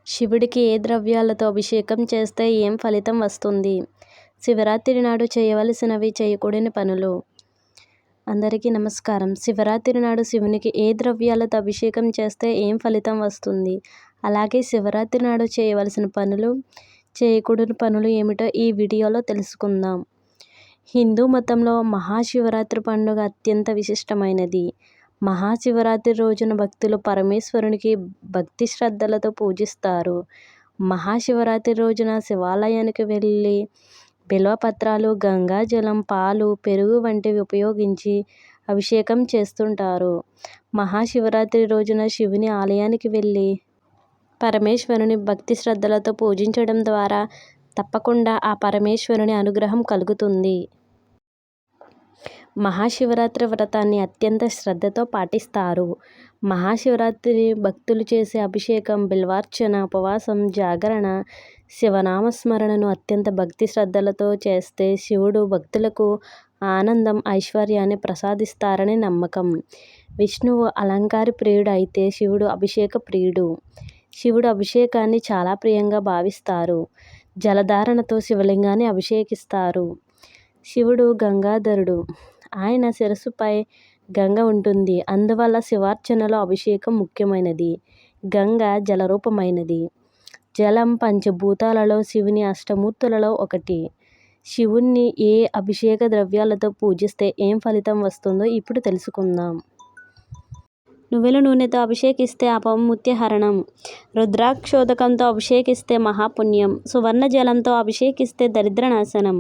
శివుడికి ఏ ద్రవ్యాలతో అభిషేకం చేస్తే ఏం ఫలితం వస్తుంది? శివరాత్రి నాడు చేయవలసినవి, చేయకూడని పనులు. అందరికీ నమస్కారం. శివరాత్రి నాడు శివునికి ఏ ద్రవ్యాలతో అభిషేకం చేస్తే ఏం ఫలితం వస్తుంది? అలాగే శివరాత్రి నాడు చేయవలసిన పనులు, చేయకూడని పనులు ఏమిటో ఈ వీడియోలో తెలుసుకుందాం. హిందూ మతంలో మహాశివరాత్రి పండుగ అత్యంత విశిష్టమైనది. మహాశివరాత్రి రోజున భక్తులు పరమేశ్వరునికి భక్తి శ్రద్ధలతో పూజిస్తారు. మహాశివరాత్రి రోజున శివాలయానికి వెళ్ళి బిల్వపత్రాలు, గంగాజలం, పాలు, పెరుగు వంటివి ఉపయోగించి అభిషేకం చేస్తుంటారు. మహాశివరాత్రి రోజున శివుని ఆలయానికి వెళ్ళి పరమేశ్వరుని భక్తి శ్రద్ధలతో పూజించడం ద్వారా తప్పకుండా ఆ పరమేశ్వరుని అనుగ్రహం కలుగుతుంది. మహాశివరాత్రి వ్రతాన్ని అత్యంత శ్రద్ధతో పాటిస్తారు. మహాశివరాత్రి భక్తులు చేసే అభిషేకం, బిల్వార్చన, ఉపవాసం, జాగరణ, శివనామస్మరణను అత్యంత భక్తి శ్రద్ధలతో చేస్తే శివుడు భక్తులకు ఆనందం, ఐశ్వర్యాన్ని ప్రసాదిస్తారని నమ్మకం. విష్ణువు అలంకార ప్రియుడు అయితే శివుడు అభిషేక ప్రియుడు. శివుడు అభిషేకాన్ని చాలా ప్రియంగా భావిస్తారు. జలధారణతో శివలింగాన్ని అభిషేకిస్తారు. శివుడు గంగాధరుడు. ఆయన శిరస్సుపై గంగ ఉంటుంది. అందువల్ల శివార్చనలో అభిషేకం ముఖ్యమైనది. గంగ జలరూపమైనది. జలం పంచభూతాలలో శివుని అష్టమూర్తులలో ఒకటి. శివుణ్ణి ఏ అభిషేక ద్రవ్యాలతో పూజిస్తే ఏం ఫలితం వస్తుందో ఇప్పుడు తెలుసుకుందాం. నువ్వుల నూనెతో అభిషేకిస్తే అపమృత్యుహరణం. రుద్రాక్షోదకంతో అభిషేకిస్తే మహాపుణ్యం. సువర్ణ జలంతో అభిషేకిస్తే దరిద్రనాశనం.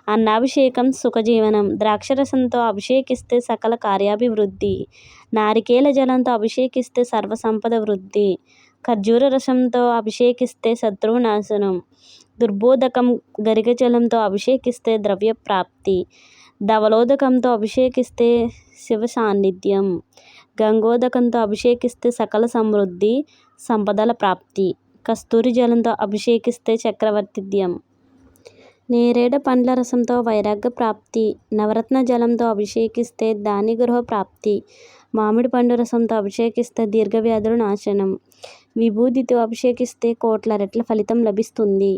అన్నాభిషేకం సుఖజీవనం. ద్రాక్షరసంతో అభిషేకిస్తే సకల కార్యాభివృద్ధి. నారికేల జలంతో అభిషేకిస్తే సర్వసంపద వృద్ధి. ఖర్జూర రసంతో అభిషేకిస్తే శత్రువునాశనం. దుర్బోధకం గరిక జలంతో అభిషేకిస్తే ద్రవ్య ప్రాప్తి. ధవలోదకంతో అభిషేకిస్తే శివ సాన్నిధ్యం. గంగోదకంతో అభిషేకిస్తే సకల సమృద్ధి, సంపదల ప్రాప్తి. కస్తూరి జలంతో అభిషేకిస్తే చక్రవర్తిత్యం. నేరేడ పండ్ల రసంతో వైరాగ్య ప్రాప్తి. నవరత్న జలంతో అభిషేకిస్తే ధాన్యగృహ ప్రాప్తి. మామిడి పండు రసంతో అభిషేకిస్తే దీర్ఘవ్యాధుల నాశనం. విభూతితో అభిషేకిస్తే కోట్ల రెట్ల ఫలితం లభిస్తుంది.